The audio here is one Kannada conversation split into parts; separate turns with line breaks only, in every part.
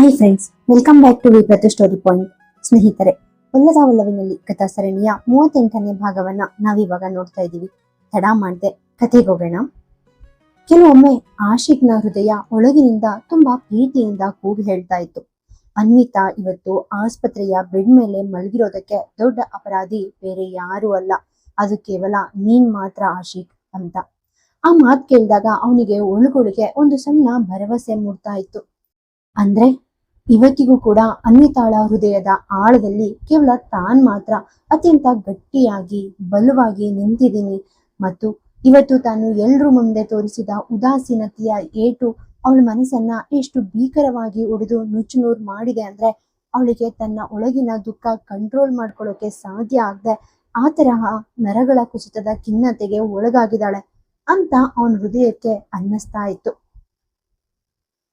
Hi friends, welcome back to Vipratu story point. ಸ್ನೇಹಿತರೆ, ಒಲ್ಲದ ಒಲ್ಲವಿನಲ್ಲಿ ಕಥಾ ಸರಣಿಯ 38ನೇ ಭಾಗವನ್ನ ನಾವಿವಾಗ ನೋಡ್ತಾ ಇದ್ದೀವಿ. ತಡ ಮಾಡದೆ ಕಥೆಗೆ ಹೋಗೋಣ. ಕೆಲವೊಮ್ಮೆ ಆಶಿಕ್ನ ಹೃದಯ ಒಳಗಿನಿಂದ ತುಂಬಾ ಪ್ರೀತಿಯಿಂದ ಕೂಗಿ ಹೇಳ್ತಾ ಇತ್ತು, ಅನ್ವಿತಾ ಇವತ್ತು ಆಸ್ಪತ್ರೆಯ ಬೆಡ್ ಮೇಲೆ ಮಲಗಿರೋದಕ್ಕೆ ದೊಡ್ಡ ಅಪರಾಧಿ ಬೇರೆ ಯಾರು ಅಲ್ಲ, ಅದು ಕೇವಲ ನೀನ್ ಮಾತ್ರ ಆಶಿಕ್ ಅಂತ. ಆ ಮಾತು ಕೇಳಿದಾಗ ಅವನಿಗೆ ಒಳಗೊಳಗೆ ಒಂದು ಸಣ್ಣ ಭರವಸೆ ಮೂಡ್ತಾ ಇತ್ತು. ಅಂದ್ರೆ ಇವತ್ತಿಗೂ ಕೂಡ ಅನ್ವಿತಾಳ ಹೃದಯದ ಆಳದಲ್ಲಿ ಕೇವಲ ತಾನ್ ಮಾತ್ರ ಅತ್ಯಂತ ಗಟ್ಟಿಯಾಗಿ ಬಲವಾಗಿ ನಿಂತಿದ್ದೀನಿ ಮತ್ತು ಇವತ್ತು ತಾನು ಎಲ್ರ ಮುಂದೆ ತೋರಿಸಿದ ಉದಾಸೀನತೆಯ ಏಟು ಅವಳ ಮನಸ್ಸನ್ನ ಎಷ್ಟು ಭೀಕರವಾಗಿ ಒಡೆದು ನುಚ್ಚುನೂರು ಮಾಡಿದೆ ಅಂದ್ರೆ ಅವಳಿಗೆ ತನ್ನ ಒಳಗಿನ ದುಃಖ ಕಂಟ್ರೋಲ್ ಮಾಡ್ಕೊಳ್ಳೋಕೆ ಸಾಧ್ಯ ಆಗದೆ ಆ ತರಹ ನರಗಳ ಕುಸಿತದ ಖಿನ್ನತೆಗೆ ಒಳಗಾಗಿದ್ದಾಳೆ ಅಂತ ಅವನ ಹೃದಯಕ್ಕೆ ಅನ್ನಿಸ್ತಾ ಇತ್ತು.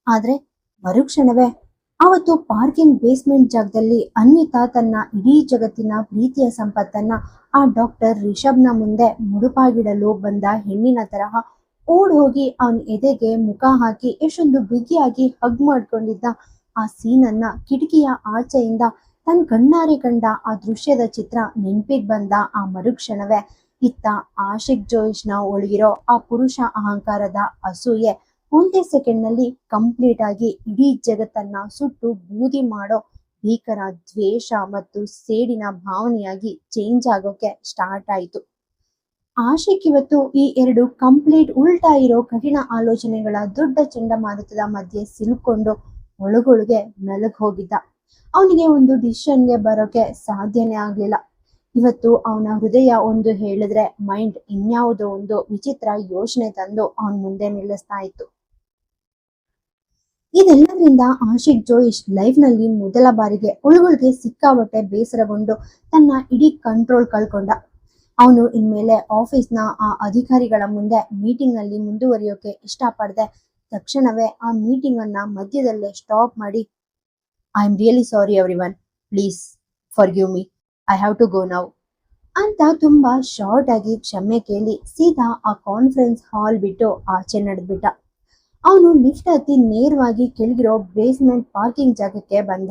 ಆದ್ರೆ ಮರುಕ್ಷಣವೇ ಅವತ್ತು ಪಾರ್ಕಿಂಗ್ ಬೇಸ್ಮೆಂಟ್ ಜಾಗದಲ್ಲಿ ಅನ್ವಿತಾ ತನ್ನ ಇಡೀ ಜಗತ್ತಿನ ಪ್ರೀತಿಯ ಸಂಪತ್ತನ್ನ ಆ ಡಾಕ್ಟರ್ ರಿಷಬ್ನ ಮುಂದೆ ಮುಡುಪಾಗಿಡಲು ಬಂದ ಹೆಣ್ಣಿನ ತರಹ ಓಡ್ ಹೋಗಿ ಅವನ ಎದೆಗೆ ಮುಖ ಹಾಕಿ ಎಷ್ಟೊಂದು ಬಿಗಿಯಾಗಿ ಹಗ್ ಮಾಡ್ಕೊಂಡಿದ್ದ ಆ ಸೀನನ್ನ ಕಿಟಕಿಯ ಆಚೆಯಿಂದ ತನ್ನ ಕಣ್ಣಾರೆ ಕಂಡ ಆ ದೃಶ್ಯದ ಚಿತ್ರ ನೆನ್ಪಿಗೆ ಬಂದ ಆ ಮರುಕ್ಷಣವೇ ಇತ್ತ ಆಶಿಕ್ ಜೋಯಿಸ್ನ ಒಳಗಿರೋ ಆ ಪುರುಷ ಅಹಂಕಾರದ ಅಸೂಯೆ ಒಂದೇ ಸೆಕೆಂಡ್ ನಲ್ಲಿ ಕಂಪ್ಲೀಟ್ ಆಗಿ ಇಡೀ ಜಗತ್ತನ್ನ ಸುಟ್ಟು ಬೂದಿ ಮಾಡೋ ಭೀಕರ ದ್ವೇಷ ಮತ್ತು ಸೇಡಿನ ಭಾವನೆಯಾಗಿ ಚೇಂಜ್ ಆಗೋಕೆ ಸ್ಟಾರ್ಟ್ ಆಯಿತು. ಆಶಿಕ್ ಇವತ್ತು ಈ ಎರಡು ಕಂಪ್ಲೀಟ್ ಉಲ್ಟಾ ಇರೋ ಕಠಿಣ ಆಲೋಚನೆಗಳ ದೊಡ್ಡ ಚಂಡಮಾರುತದ ಮಧ್ಯೆ ಸಿಲುಕೊಂಡು ಒಳಗೊಳಗೆ ನಲಗ್ ಹೋಗಿದ್ದ. ಅವನಿಗೆ ಒಂದು ಡಿಸಿಷನ್ಗೆ ಬರೋಕೆ ಸಾಧ್ಯನೇ ಆಗ್ಲಿಲ್ಲ. ಇವತ್ತು ಅವನ ಹೃದಯ ಒಂದು ಹೇಳಿದ್ರೆ ಮೈಂಡ್ ಇನ್ಯಾವುದೋ ಒಂದು ವಿಚಿತ್ರ ಯೋಚನೆ ತಂದು ಅವನ ಮುಂದೆ ನಿಲ್ಲಿಸ್ತಾ ಇತ್ತು. ಇದೆಲ್ಲದರಿಂದ ಆಶಿಕ್ ಜೋಯಿಸ್ ಲೈಫ್ ನಲ್ಲಿ ಮೊದಲ ಬಾರಿಗೆ ಒಳಗೊಳಗೆ ಸಿಕ್ಕಾಬಟ್ಟೆ ಬೇಸರಗೊಂಡು ತನ್ನ ಇಡೀ ಕಂಟ್ರೋಲ್ ಕಳ್ಕೊಂಡ. ಅವನು ಇನ್ಮೇಲೆ ಆಫೀಸ್ನ ಆ ಅಧಿಕಾರಿಗಳ ಮುಂದೆ ಮೀಟಿಂಗ್ ನಲ್ಲಿ ಮುಂದುವರಿಯೋಕೆ ಇಷ್ಟಪಡದೆ ತಕ್ಷಣವೇ ಆ ಮೀಟಿಂಗ್ ಅನ್ನ ಮಧ್ಯದಲ್ಲೇ ಸ್ಟಾಪ್ ಮಾಡಿ, I am really sorry everyone, please forgive me, I have to go now ಅಂತ ತುಂಬಾ ಶಾರ್ಟ್ ಆಗಿ ಕ್ಷಮೆ ಕೇಳಿ ಸೀದಾ ಆ ಕಾನ್ಫರೆನ್ಸ್ ಹಾಲ್ ಬಿಟ್ಟು ಆಚೆ ನಡೆದ್ಬಿಟ್ಟ. ಅವನು ಲಿಫ್ಟ್ ಹತ್ತಿ ನೇರವಾಗಿ ಕೆಳಗಿರೋ ಬೇಸ್ಮೆಂಟ್ ಪಾರ್ಕಿಂಗ್ ಜಾಗಕ್ಕೆ ಬಂದ.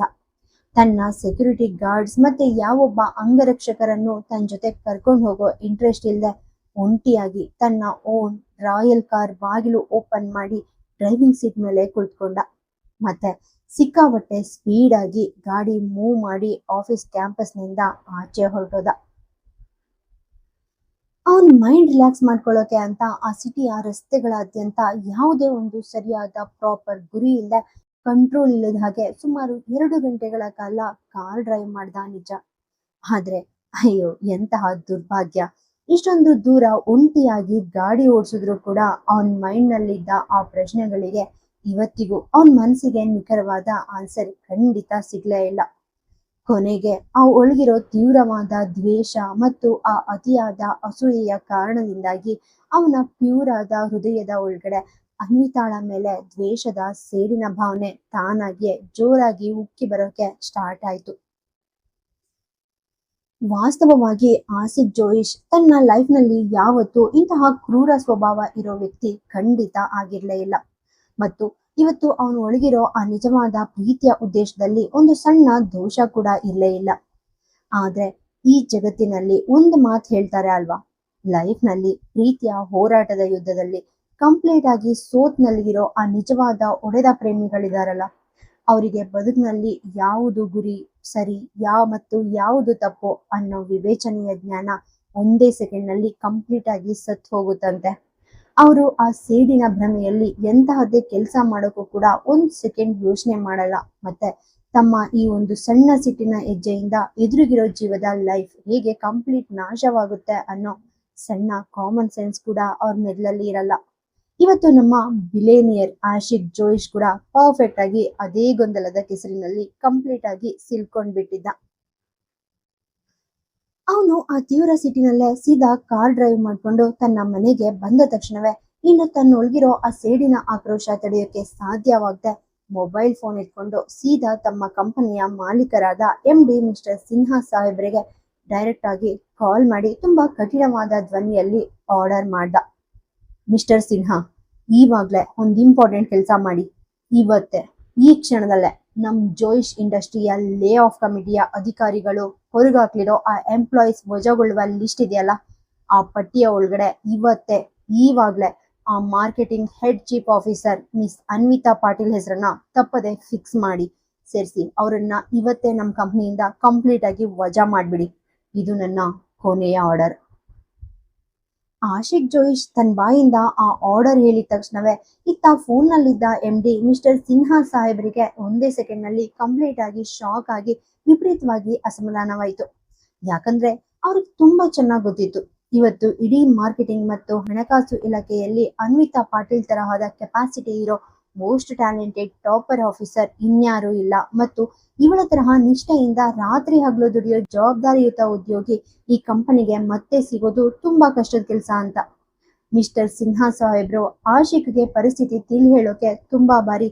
ತನ್ನ ಸೆಕ್ಯೂರಿಟಿ ಗಾರ್ಡ್ಸ್ ಮತ್ತೆ ಯಾವೊಬ್ಬ ಅಂಗರಕ್ಷಕರನ್ನು ತನ್ನ ಜೊತೆ ಕರ್ಕೊಂಡು ಹೋಗೋ ಇಂಟ್ರೆಸ್ಟ್ ಇಲ್ಲದೆ ಒಂಟಿಯಾಗಿ ತನ್ನ ಓನ್ ರಾಯಲ್ ಕಾರ್ ಬಾಗಿಲು ಓಪನ್ ಮಾಡಿ ಡ್ರೈವಿಂಗ್ ಸೀಟ್ ಮೇಲೆ ಕುಳಿತುಕೊಂಡ. ಮತ್ತೆ ಸಿಕ್ಕಾಪಟ್ಟೆ ಸ್ಪೀಡ್ ಆಗಿ ಗಾಡಿ ಮೂವ್ ಮಾಡಿ ಆಫೀಸ್ ಕ್ಯಾಂಪಸ್ನಿಂದ ಆಚೆ ಹೊರಟೋದ. ಅವನ್ ಮೈಂಡ್ ರಿಲ್ಯಾಕ್ಸ್ ಮಾಡ್ಕೊಳ್ಳೋಕೆ ಅಂತ ಆ ಸಿಟಿಯ ರಸ್ತೆಗಳಾದ್ಯಂತ ಯಾವುದೇ ಒಂದು ಸರಿಯಾದ ಪ್ರಾಪರ್ ಗುರಿ ಇಲ್ಲದೆ ಕಂಟ್ರೋಲ್ ಇಲ್ಲದ ಹಾಗೆ ಸುಮಾರು 2 ಗಂಟೆಗಳ ಕಾಲ ಕಾರ್ ಡ್ರೈವ್ ಮಾಡ್ದ ನಿಜ. ಆದ್ರೆ ಅಯ್ಯೋ ಎಂತಹ ದುರ್ಭಾಗ್ಯ, ಇಷ್ಟೊಂದು ದೂರ ಒಂಟಿಯಾಗಿ ಗಾಡಿ ಓಡಿಸಿದ್ರು ಕೂಡ ಅವನ್ ಮೈಂಡ್ ನಲ್ಲಿದ್ದ ಆ ಪ್ರಶ್ನೆಗಳಿಗೆ ಇವತ್ತಿಗೂ ಅವನ್ ಮನಸ್ಸಿಗೆ ನಿಖರವಾದ ಆನ್ಸರ್ ಖಂಡಿತ ಸಿಗ್ಲೇ ಇಲ್ಲ. ಕೊನೆಗೆ ಆ ಒಳಗಿರೋ ತೀವ್ರವಾದ ದ್ವೇಷ ಮತ್ತು ಆ ಅತಿಯಾದ ಅಸೂಯೆಯ ಕಾರಣದಿಂದಾಗಿ ಅವನ ಪ್ಯೂರ್ ಆದ ಹೃದಯದ ಒಳಗಡೆ ಅನ್ವಿತಾಳ ಮೇಲೆ ದ್ವೇಷದ ಸೇಡಿನ ಭಾವನೆ ತಾನಾಗಿಯೇ ಜೋರಾಗಿ ಉಕ್ಕಿ ಬರೋಕೆ ಸ್ಟಾರ್ಟ್ ಆಯ್ತು. ವಾಸ್ತವವಾಗಿ ಆಸಿಫ್ ಜೋಯಿಸ್ ತನ್ನ ಲೈಫ್ ನಲ್ಲಿ ಯಾವತ್ತೂ ಇಂತಹ ಕ್ರೂರ ಸ್ವಭಾವ ಇರೋ ವ್ಯಕ್ತಿ ಖಂಡಿತ ಆಗಿರ್ಲೇ ಇಲ್ಲ. ಮತ್ತು ಇವತ್ತು ಅವನು ಒಳಗಿರೋ ಆ ನಿಜವಾದ ಪ್ರೀತಿಯ ಉದ್ದೇಶದಲ್ಲಿ ಒಂದು ಸಣ್ಣ ದೋಷ ಕೂಡ ಇರಲೇ ಇಲ್ಲ. ಆದ್ರೆ ಈ ಜಗತ್ತಿನಲ್ಲಿ ಒಂದು ಮಾತು ಹೇಳ್ತಾರೆ ಅಲ್ವಾ, ಲೈಫ್ ನಲ್ಲಿ ಪ್ರೀತಿಯ ಹೋರಾಟದ ಯುದ್ಧದಲ್ಲಿ ಕಂಪ್ಲೀಟ್ ಆಗಿ ಸೋತ್ ನಲ್ಗಿರೋ ಆ ನಿಜವಾದ ಒಡೆದ ಪ್ರೇಮಿಗಳಿದಾರಲ್ಲ, ಅವರಿಗೆ ಬದುಕಿನಲ್ಲಿ ಯಾವುದು ಗುರಿ ಸರಿ ಮತ್ತು ಯಾವುದು ತಪ್ಪು ಅನ್ನೋ ವಿವೇಚನೆಯ ಜ್ಞಾನ ಒಂದೇ ಸೆಕೆಂಡ್ ನಲ್ಲಿ ಕಂಪ್ಲೀಟ್ ಆಗಿ ಸತ್ತು ಹೋಗುತ್ತಂತೆ. ಅವರು ಆ ಸೇಡಿನ ಭ್ರಮೆಯಲ್ಲಿ ಎಂತಹದ್ದೇ ಕೆಲಸ ಮಾಡೋಕ್ಕೂ ಕೂಡ 1 ಸೆಕೆಂಡ್ ಯೋಚನೆ ಮಾಡಲ್ಲ. ಮತ್ತೆ ತಮ್ಮ ಈ ಒಂದು ಸಣ್ಣ ಸಿಟ್ಟಿನ ಹೆಜ್ಜೆಯಿಂದ ಎದುರಿಗಿರೋ ಜೀವದ ಲೈಫ್ ಹೇಗೆ ಕಂಪ್ಲೀಟ್ ನಾಶವಾಗುತ್ತೆ ಅನ್ನೋ ಸಣ್ಣ ಕಾಮನ್ ಸೆನ್ಸ್ ಕೂಡ ಅವ್ರ ಮೆದುಳಲ್ಲಿ ಇರಲ್ಲ. ಇವತ್ತು ನಮ್ಮ ಬಿಲೇನಿಯರ್ ಆಶಿಕ್ ಜೋಯಿಸ್ ಕೂಡ ಪರ್ಫೆಕ್ಟ್ ಆಗಿ ಅದೇ ಗೊಂದಲದ ಕೆಸರಿನಲ್ಲಿ ಕಂಪ್ಲೀಟ್ ಆಗಿ ಸಿಲ್ಕೊಂಡ್ಬಿಟ್ಟಿದ್ದ. ಅವನು ಆ ತೀವ್ರ ಸಿಟಿನಲ್ಲೇ ಸೀದಾ ಕಾರ್ ಡ್ರೈವ್ ಮಾಡ್ಕೊಂಡು ತನ್ನ ಮನೆಗೆ ಬಂದ ತಕ್ಷಣವೇ ಇನ್ನು ತನ್ನೊಳಗಿರೋ ಆ ಸೇಡಿನ ಆಕ್ರೋಶ ತಡೆಯೋಕೆ ಸಾಧ್ಯವಾಗದೆ ಮೊಬೈಲ್ ಫೋನ್ ಇಟ್ಕೊಂಡು ಸೀದಾ ತಮ್ಮ ಕಂಪನಿಯ ಮಾಲೀಕರಾದ MD ಮಿಸ್ಟರ್ ಸಿನ್ಹಾ ಸಾಹೇಬ್ರಿಗೆ ಡೈರೆಕ್ಟ್ ಆಗಿ ಕಾಲ್ ಮಾಡಿ ತುಂಬಾ ಕಠಿಣವಾದ ಧ್ವನಿಯಲ್ಲಿ ಆರ್ಡರ್ ಮಾಡ್ದ. ಮಿಸ್ಟರ್ ಸಿನ್ಹಾ, ಈವಾಗ್ಲೇ ಒಂದು ಇಂಪಾರ್ಟೆಂಟ್ ಕೆಲಸ ಮಾಡಿ, ಇವತ್ತೇ ಈ ಕ್ಷಣದಲ್ಲೇ ನಮ್ ಜೋಯಿಶ್ ಇಂಡಸ್ಟ್ರಿಯ ಲೇ ಆಫ್ ಕಮಿಟಿಯ ಅಧಿಕಾರಿಗಳು ಹೊರಗಾಕ್ಲಿರೋ ಆ ಎಂಪ್ಲಾಯೀಸ್ ವಜಾಗೊಳ್ಳುವ ಲಿಸ್ಟ್ ಇದೆಯಲ್ಲ, ಆ ಪಟ್ಟಿಯ ಒಳಗಡೆ ಈವಾಗ್ಲೇ ಆ marketing head chief officer miss Anvita Patil ಹೆಸರನ್ನ ತಪ್ಪದೆ ಫಿಕ್ಸ್ ಮಾಡಿ ಸೇರಿಸಿ ಅವರನ್ನ ಇವತ್ತೇ ನಮ್ಮ ಕಂಪ್ನಿಯಿಂದ ಕಂಪ್ಲೀಟ್ ಆಗಿ ವಜಾ ಮಾಡ್ಬಿಡಿ. ಇದು ನನ್ನ ಕೊನೆಯ ಆರ್ಡರ್. ಆಶಿಕ್ ಜೋಯಿಶ್ ತನ್ನ ಬಾಯಿಂದ ಆ ಆರ್ಡರ್ ಹೇಳಿದ ತಕ್ಷಣವೇ ಇತ್ತ ಫೋನ್ ನಲ್ಲಿದ್ದ MD ಮಿಸ್ಟರ್ ಸಿನ್ಹಾ ಸಾಹೇಬರಿಗೆ ಒಂದೇ ಸೆಕೆಂಡ್ ನಲ್ಲಿ ಕಂಪ್ಲೀಟ್ ಆಗಿ ಶಾಕ್ ಆಗಿ ವಿಪರೀತವಾಗಿ ಅಸಮಾಧಾನವಾಯಿತು. ಯಾಕಂದ್ರೆ ಅವ್ರಿಗೆ ತುಂಬಾ ಚೆನ್ನಾಗಿ ಗೊತ್ತಿತ್ತು, ಇವತ್ತು ಇಡೀ ಮಾರ್ಕೆಟಿಂಗ್ ಮತ್ತು ಹಣಕಾಸು ಇಲಾಖೆಯಲ್ಲಿ ಅನ್ವಿತಾ ಪಾಟೀಲ್ ತರಹದ ಕೆಪಾಸಿಟಿ ಇರೋ ಮೋಸ್ಟ್ ಟ್ಯಾಲೆಂಟೆಡ್ ಟಾಪರ್ ಆಫೀಸರ್ ಇನ್ಯಾರೂ ಇಲ್ಲ ಮತ್ತು ಇವಳ ತರಹ ನಿಷ್ಠೆಯಿಂದ ರಾತ್ರಿ ಹಗಲು ದುಡಿಯೋ ಜವಾಬ್ದಾರಿಯುತ ಉದ್ಯೋಗಿ ಈ ಕಂಪನಿಗೆ ಮತ್ತೆ ಸಿಗೋದು ತುಂಬಾ ಕಷ್ಟದ ಕೆಲಸ ಅಂತ. ಮಿಸ್ಟರ್ ಸಿನ್ಹಾ ಸಾಹೇಬ್ರು ಆಶಿಕ್ಗೆ ಪರಿಸ್ಥಿತಿ ತಿಳಿ ಹೇಳೋಕೆ ತುಂಬಾ ಬಾರಿ,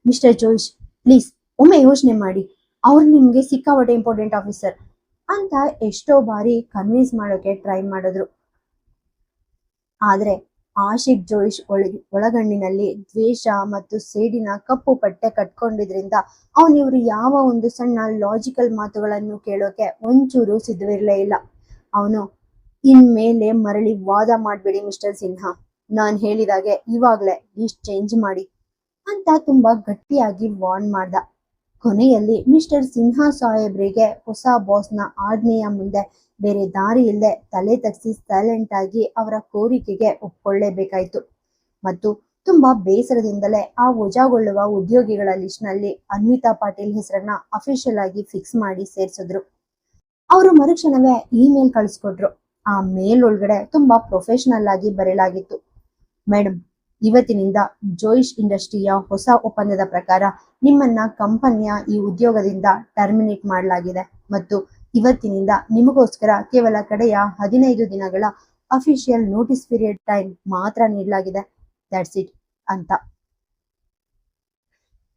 ಮಿಸ್ಟರ್ ಜೋಯಿಶ್ ಪ್ಲೀಸ್ ಒಮ್ಮೆ ಯೋಚನೆ ಮಾಡಿ, ಅವ್ರು ನಿಮ್ಗೆ ಸಿಕ್ಕಾಪಟ್ಟೆ ಇಂಪಾರ್ಟೆಂಟ್ ಆಫೀಸರ್ ಅಂತ ಎಷ್ಟೋ ಬಾರಿ ಕನ್ವಿನ್ಸ್ ಮಾಡೋಕೆ ಟ್ರೈ ಮಾಡಿದ್ರು. ಆದ್ರೆ ಆಶಿಕ್ ಜೋಯಿಶ್ ಒಳಗಣ್ಣಿನಲ್ಲಿ ದ್ವೇಷ ಮತ್ತು ಸೇಡಿನ ಕಪ್ಪು ಪಟ್ಟೆ ಕಟ್ಕೊಂಡಿದ್ರಿಂದ ಅವನಿವ್ರು ಯಾವ ಒಂದು ಸಣ್ಣ ಲಾಜಿಕಲ್ ಮಾತುಗಳನ್ನು ಕೇಳೋಕೆ ಒಂಚೂರು ಸಿದ್ಧವಿರಲೇ ಇಲ್ಲ. ಅವನು ಇನ್ಮೇಲೆ ಮರಳಿ ವಾದ ಮಾಡ್ಬೇಡಿ ಮಿಸ್ಟರ್ ಸಿನ್ಹಾ, ನಾನ್ ಹೇಳಿದಾಗೆ ಇವಾಗ್ಲೇ ಲಿಸ್ಟ್ ಚೇಂಜ್ ಮಾಡಿ ಅಂತ ತುಂಬಾ ಗಟ್ಟಿಯಾಗಿ ವಾರ್ನ್ ಮಾಡ್ದ. ಕೊನೆಯಲ್ಲಿ ಮಿಸ್ಟರ್ ಸಿನ್ಹಾ ಸಾಹೇಬ್ರಿಗೆ ಹೊಸ ಬಾಸ್ನ ಆಜ್ಞೆಯ ಮುಂದೆ ಬೇರೆ ದಾರಿ ಇಲ್ಲದೆ ತಲೆ ತಗ್ಸಿ ಸೈಲೆಂಟ್ ಆಗಿ ಅವರ ಕೋರಿಕೆಗೆ ಒಪ್ಕೊಳ್ಳೇಬೇಕಾಯ್ತು ಮತ್ತು ತುಂಬಾ ಬೇಸರದಿಂದಲೇ ಆ ವಜಾಗೊಳ್ಳುವ ಉದ್ಯೋಗಿಗಳ ಲಿಸ್ಟ್ ನಲ್ಲಿ ಅನ್ವಿತಾ ಪಾಟೀಲ್ ಹೆಸರನ್ನ ಅಫಿಷಿಯಲ್ ಆಗಿ ಫಿಕ್ಸ್ ಮಾಡಿ ಸೇರ್ಸಿದ್ರು. ಅವರು ಮರುಕ್ಷಣವೇ ಇಮೇಲ್ ಕಳಿಸ್ಕೊಟ್ರು. ಆ ಮೇಲ್ ಒಳಗಡೆ ತುಂಬಾ ಪ್ರೊಫೆಷನಲ್ ಆಗಿ ಬರೆಯಲಾಗಿತ್ತು, ಮೇಡಮ್, ಇವತ್ತಿನಿಂದ ಜೋಯಿಶ್ ಇಂಡಸ್ಟ್ರಿಯ ಹೊಸ ಒಪ್ಪಂದದ ಪ್ರಕಾರ ನಿಮ್ಮನ್ನ ಕಂಪನಿಯ ಈ ಉದ್ಯೋಗದಿಂದ ಟರ್ಮಿನೇಟ್ ಮಾಡಲಾಗಿದೆ ಮತ್ತು ಇವತ್ತಿನಿಂದ ನಿಮಗೋಸ್ಕರ ಕೇವಲ ಕಡೆಯ 15 ದಿನಗಳ ಅಫಿಷಿಯಲ್ ನೋಟಿಸ್ ಪೀರಿಯಡ್ ಟೈಮ್ ಮಾತ್ರ ನೀಡಲಾಗಿದೆ. ದಟ್ಸ್ ಇಟ್ ಅಂತ.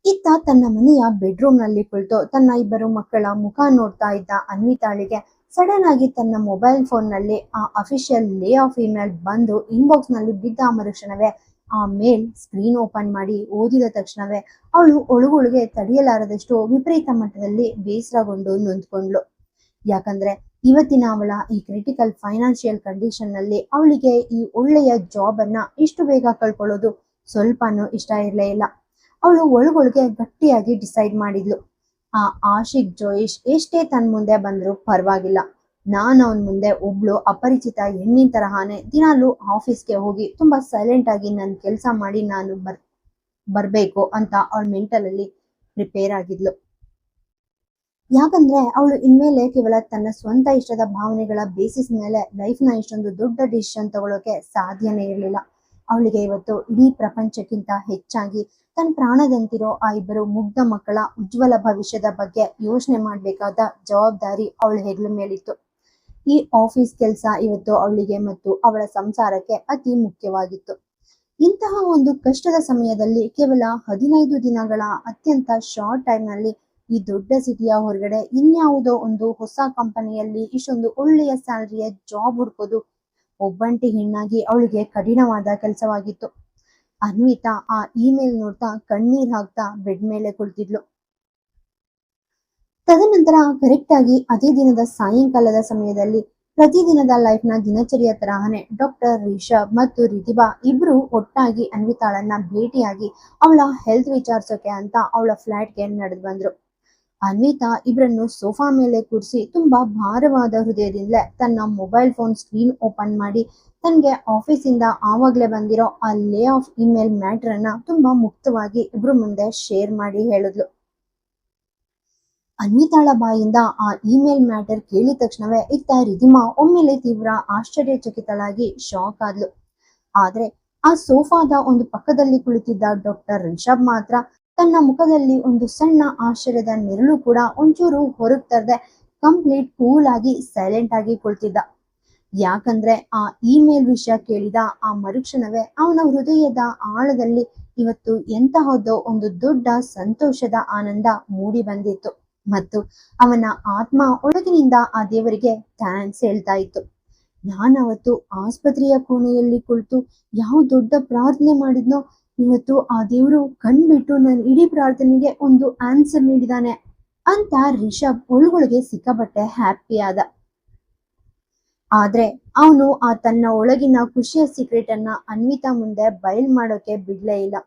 ಇತ್ತ ತನ್ನ ಮನೆಯ ಬೆಡ್ರೂಮ್ ನಲ್ಲಿ ಕುಳಿತು ತನ್ನ 2 ಮಕ್ಕಳ ಮುಖ ನೋಡ್ತಾ ಇದ್ದ ಅನ್ವಿತಾಳಿಗೆ ಸಡನ್ ಆಗಿ ತನ್ನ ಮೊಬೈಲ್ ಫೋನ್ ನಲ್ಲಿ ಆ ಅಫಿಷಿಯಲ್ ಲೇ ಆಫ್ ಇಮೇಲ್ ಬಂದು ಇನ್ಬಾಕ್ಸ್ ನಲ್ಲಿ ಬಿದ್ದ ಮರುಕ್ಷಣವೇ ಆ ಮೇಲ್ ಸ್ಕ್ರೀನ್ ಓಪನ್ ಮಾಡಿ ಓದಿದ ತಕ್ಷಣವೇ ಅವಳು ಒಳಗೊಳಗೆ ತಡೆಯಲಾರದಷ್ಟು ವಿಪರೀತ ಮಟ್ಟದಲ್ಲಿ ಬೇಸರಗೊಂಡು ನೊಂದ್ಕೊಂಡ್ಲು. ಯಾಕಂದ್ರೆ ಇವತ್ತಿನ ಅವಳ ಈ ಕ್ರಿಟಿಕಲ್ ಫೈನಾನ್ಷಿಯಲ್ ಕಂಡೀಷನ್ ನಲ್ಲಿ ಅವಳಿಗೆ ಈ ಒಳ್ಳೆಯ ಜಾಬ್ ಅನ್ನ ಇಷ್ಟು ಬೇಗ ಕಳ್ಕೊಳ್ಳೋದು ಸ್ವಲ್ಪನೂ ಇಷ್ಟ ಇರಲೇ ಇಲ್ಲ. ಅವಳು ಒಳಗೊಳಗೆ ಗಟ್ಟಿಯಾಗಿ ಡಿಸೈಡ್ ಮಾಡಿದ್ಲು, ಆ ಆಶಿಕ್ ಜೋಯಿಶ್ ಎಷ್ಟೇ ತನ್ನ ಮುಂದೆ ಬಂದ್ರು ಪರವಾಗಿಲ್ಲ, ನಾನು ಅವನ ಮುಂದೆ ಒಬ್ಳು ಅಪರಿಚಿತ ಹೆಣ್ಣಿನ ತರಹಾನೆ ದಿನಾಲು ಆಫೀಸ್ಗೆ ಹೋಗಿ ತುಂಬಾ ಸೈಲೆಂಟ್ ಆಗಿ ನನ್ನ ಕೆಲಸ ಮಾಡಿ ನಾನು ಬರ್ಬೇಕು ಅಂತ ಅವಳ ಮೆಂಟಲ್ ಅಲ್ಲಿ ಪ್ರಿಪೇರ್ ಆಗಿದ್ಲು. ಯಾಕಂದ್ರೆ ಅವಳು ಇನ್ಮೇಲೆ ಕೇವಲ ತನ್ನ ಸ್ವಂತ ಇಷ್ಟದ ಭಾವನೆಗಳ ಬೇಸಿಸ್ ಮೇಲೆ ಲೈಫ್ನ ಇಷ್ಟೊಂದು ದೊಡ್ಡ ಡಿಸಿಷನ್ ತಗೊಳ್ಳೋಕೆ ಸಾಧ್ಯನೇ ಇರಲಿಲ್ಲ. ಅವಳಿಗೆ ಇವತ್ತು ಇಡೀ ಪ್ರಪಂಚಕ್ಕಿಂತ ಹೆಚ್ಚಾಗಿ ತನ್ನ ಪ್ರಾಣದಂತಿರೋ ಆ 2 ಮುಗ್ಧ ಮಕ್ಕಳ ಉಜ್ವಲ ಭವಿಷ್ಯದ ಬಗ್ಗೆ ಯೋಚನೆ ಮಾಡಬೇಕಾದ ಜವಾಬ್ದಾರಿ ಅವಳ ಹೆಗಲ ಮೇಲಿತ್ತು. ಈ ಆಫೀಸ್ ಕೆಲಸ ಇವತ್ತು ಅವಳಿಗೆ ಮತ್ತು ಅವಳ ಸಂಸಾರಕ್ಕೆ ಅತಿ ಮುಖ್ಯವಾಗಿತ್ತು. ಇಂತಹ ಒಂದು ಕಷ್ಟದ ಸಮಯದಲ್ಲಿ ಕೇವಲ 15 ದಿನಗಳ ಅತ್ಯಂತ ಶಾರ್ಟ್ ಟೈಮ್ ನಲ್ಲಿ ಈ ದೊಡ್ಡ ಸಿಟಿಯ ಹೊರಗಡೆ ಇನ್ಯಾವುದೋ ಒಂದು ಹೊಸ ಕಂಪನಿಯಲ್ಲಿ ಇಷ್ಟೊಂದು ಒಳ್ಳೆಯ ಸ್ಯಾಲರಿಯ ಜಾಬ್ ಹುಡ್ಕೋದು ಒಬ್ಬಂಟಿ ಹೆಣ್ಣಾಗಿ ಅವಳಿಗೆ ಕಠಿಣವಾದ ಕೆಲಸವಾಗಿತ್ತು. ಅನ್ವಿತಾ ಆ ಇಮೇಲ್ ನೋಡ್ತಾ ಕಣ್ಣೀರ್ ಹಾಕ್ತಾ ಬೆಡ್ ಮೇಲೆ ಕುಳಿತಿದ್ಲು. ತದನಂತರ ಕರೆಕ್ಟ್ ಆಗಿ ಅದೇ ದಿನದ ಸಾಯಂಕಾಲದ ಸಮಯದಲ್ಲಿ ಪ್ರತಿದಿನದ ಲೈಫ್ನ ದಿನಚರಿಯ ತರಹನೇ ಡಾಕ್ಟರ್ ರಿಷಬ್ ಮತ್ತು ರಿತಿಬಾ ಇಬ್ರು ಒಟ್ಟಾಗಿ ಅನ್ವಿತಾಳನ್ನ ಭೇಟಿಯಾಗಿ ಅವಳ ಹೆಲ್ತ್ ವಿಚಾರಿಸೋಕೆ ಅಂತ ಅವಳ ಫ್ಲಾಟ್ಗೆ ನಡೆದು ಬಂದ್ರು. ಅನ್ವಿತಾ ಇಬ್ರನ್ನು ಸೋಫಾ ಮೇಲೆ ಕೂರಿಸಿ ತುಂಬಾ ಭಾರವಾದ ಹೃದಯದಿಂದಲೇ ತನ್ನ ಮೊಬೈಲ್ ಫೋನ್ ಸ್ಕ್ರೀನ್ ಓಪನ್ ಮಾಡಿ ತನ್ಗೆ ಆಫೀಸಿಂದ ಆವಾಗ್ಲೇ ಬಂದಿರೋ ಆ ಲೇ ಆಫ್ ಇಮೇಲ್ ಮ್ಯಾಟರ್ ಅನ್ನ ತುಂಬಾ ಮುಕ್ತವಾಗಿ ಇಬ್ರು ಮುಂದೆ ಶೇರ್ ಮಾಡಿ ಹೇಳಿದ್ಲು. ಅನ್ವಿತಾಳ ಬಾಯಿಂದ ಆ ಇಮೇಲ್ ಮ್ಯಾಟರ್ ಕೇಳಿದ ತಕ್ಷಣವೇ ಇತ್ತ ರಿಧಿಮಾ ಒಮ್ಮೆಲೆ ತೀವ್ರ ಆಶ್ಚರ್ಯಚಕಿತಳಾಗಿ ಶಾಕ್ ಆದ್ಲು. ಆದ್ರೆ ಆ ಸೋಫಾದ ಒಂದು ಪಕ್ಕದಲ್ಲಿ ಕುಳಿತಿದ್ದ ಡಾಕ್ಟರ್ ರಿಷಬ್ ಮಾತ್ರ ತನ್ನ ಮುಖದಲ್ಲಿ ಒಂದು ಸಣ್ಣ ಆಶ್ಚರ್ಯದ ನೆರಳು ಕೂಡ ಒಂಚೂರು ಹೊರಗ್ ತರದೆ ಕಂಪ್ಲೀಟ್ ಕೂಲ್ ಆಗಿ ಸೈಲೆಂಟ್ ಆಗಿ ಕುಳಿತಿದ್ದ. ಯಾಕಂದ್ರೆ ಆ ಇಮೇಲ್ ವಿಷಯ ಕೇಳಿದ ಆ ಮರುಕ್ಷಣವೇ ಅವನ ಹೃದಯದ ಆಳದಲ್ಲಿ ಇವತ್ತು ಎಂತಹದ್ದೋ ಒಂದು ದೊಡ್ಡ ಸಂತೋಷದ ಆನಂದ ಮೂಡಿ ಬಂದಿತ್ತು ಮತ್ತು ಅವನ ಆತ್ಮ ಒಳಗಿನಿಂದ ಆ ದೇವರಿಗೆ ಥ್ಯಾಂಕ್ಸ್ ಹೇಳ್ತಾ ಇತ್ತು. ನಾನವತ್ತು ಆಸ್ಪತ್ರೆಯ ಕೋಣೆಯಲ್ಲಿ ಕುಳಿತು ಯಾವ ದೊಡ್ಡ ಪ್ರಾರ್ಥನೆ ಮಾಡಿದ್ನೋ ಇವತ್ತು ಆ ದೇವರು ಕಣ್ಬಿಟ್ಟು ನನ್ನ ಇಡೀ ಪ್ರಾರ್ಥನೆಗೆ ಒಂದು ಆನ್ಸರ್ ನೀಡಿದಾನೆ ಅಂತ ರಿಷಬ್ ಒಳಗೊಳಗೆ ಸಿಕ್ಕಾಪಟ್ಟೆ ಹ್ಯಾಪಿ ಆದ. ಆದ್ರೆ ಅವನು ತನ್ನ ಒಳಗಿನ ಖುಷಿಯ ಸೀಕ್ರೆಟ್ ಅನ್ನ ಅನ್ವಿತಾ ಮುಂದೆ ಬಯಲ್ ಮಾಡೋಕೆ ಬಿಡ್ಲೇ ಇಲ್ಲ.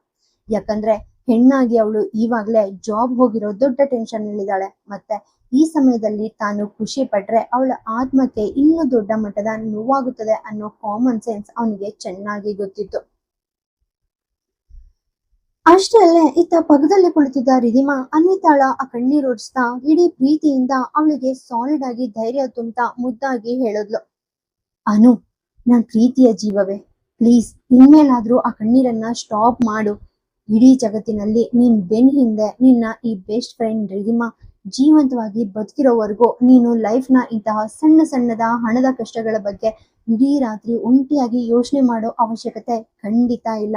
ಯಾಕಂದ್ರೆ ಹೆಣ್ಣಾಗಿ ಅವಳು ಇವಾಗ್ಲೇ ಜಾಬ್ ಹೋಗಿರೋ ದೊಡ್ಡ ಟೆನ್ಷನ್ ಇದ್ದಾಳೆ. ಮತ್ತೆ ಈ ಸಮಯದಲ್ಲಿ ತಾನು ಖುಷಿ ಪಟ್ರೆ ಅವಳ ಆತ್ಮಕ್ಕೆ ಇನ್ನೂ ದೊಡ್ಡ ಮಟ್ಟದ ನೋವಾಗುತ್ತದೆ ಅನ್ನೋ ಕಾಮನ್ ಸೆನ್ಸ್ ಅವನಿಗೆ ಚೆನ್ನಾಗಿ ಗೊತ್ತಿತ್ತು. ಅಷ್ಟರಲ್ಲೇ ಇತ್ತ ಪಕ್ಕದಲ್ಲಿ ಕುಳಿತಿದ್ದ ರಿಧಿಮಾ ಅನ್ವಿತಾಳ ಆ ಕಣ್ಣೀರೋಡಿಸ್ತಾ ಇಡೀ ಪ್ರೀತಿಯಿಂದ ಅವಳಿಗೆ ಸಾಲಿಡ್ ಆಗಿ ಧೈರ್ಯ ತುಂಬ್ತಾ ಮುದ್ದಾಗಿ ಹೇಳಿದ್ಲು, ಅನು, ನನ್ ಪ್ರೀತಿಯ ಜೀವವೇ, ಪ್ಲೀಸ್ ಇನ್ಮೇಲಾದ್ರೂ ಆ ಕಣ್ಣೀರನ್ನ ಸ್ಟಾಪ್ ಮಾಡು. ಇಡೀ ಜಗತ್ತಿನಲ್ಲಿ ನೀನ್ ಬೆನ್ ಹಿಂದೆ ನಿನ್ನ ಈ ಬೆಸ್ಟ್ ಫ್ರೆಂಡ್ ರಿಧಿಮಾ ಜೀವಂತವಾಗಿ ಬದುಕಿರೋವರೆಗೂ ನೀನು ಲೈಫ್ನ ಇಂತಹ ಸಣ್ಣ ಸಣ್ಣದ ಹಣದ ಕಷ್ಟಗಳ ಬಗ್ಗೆ ಇಡೀ ರಾತ್ರಿ ಒಂಟಿಯಾಗಿ ಯೋಚನೆ ಮಾಡೋ ಅವಶ್ಯಕತೆ ಖಂಡಿತ ಇಲ್ಲ.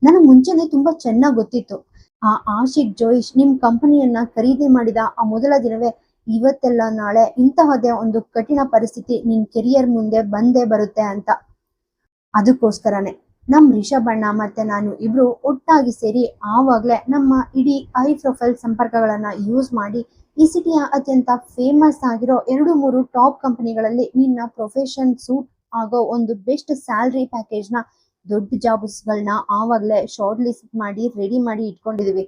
ನನಗೆ ಮುಂಚೆನೆ ತುಂಬಾ ಚೆನ್ನಾಗಿ ಗೊತ್ತಿತ್ತು, ಆ ಆಶಿಕ್ ಜೋಯಿಶ್ ನಿಮ್ ಕಂಪನಿಯನ್ನ ಖರೀದಿ ಮಾಡಿದ ಆ ಮೊದಲ ದಿನವೇ ಇವತ್ತೆಲ್ಲ ನಾಳೆ ಇಂತಹದೇ ಒಂದು ಕಠಿಣ ಪರಿಸ್ಥಿತಿ ನಿನ್ ಕೆರಿಯರ್ ಮುಂದೆ ಬಂದೇ ಬರುತ್ತೆ ಅಂತ. ಅದಕ್ಕೋಸ್ಕರನೇ ನಮ್ ರಿಷಬ್ ಅಣ್ಣ ಮತ್ತೆ ನಾನು ಇಬ್ರು ಒಟ್ಟಾಗಿ ಸೇರಿ ಆವಾಗ್ಲೇ ನಮ್ಮ ಇಡೀ ಐ ಪ್ರೊಫೈಲ್ ಸಂಪರ್ಕಗಳನ್ನ ಯೂಸ್ ಮಾಡಿ ಈ ಸಿಟಿಯ ಅತ್ಯಂತ ಫೇಮಸ್ ಆಗಿರೋ 2-3 ಟಾಪ್ ಕಂಪನಿಗಳಲ್ಲಿ ನಿನ್ನ ಪ್ರೊಫೆಷನ್ ಸೂಟ್ ಆಗೋ ಒಂದು ಬೆಸ್ಟ್ ಸ್ಯಾಲರಿ ಪ್ಯಾಕೇಜ್ ನ ದೊಡ್ಡ ಜಾಬ್ಸ್ಗಳನ್ನ ಆವಾಗ್ಲೇ ಶಾರ್ಟ್ ಲಿಸ್ಟ್ ಮಾಡಿ ರೆಡಿ ಮಾಡಿ ಇಟ್ಕೊಂಡಿದೀವಿ.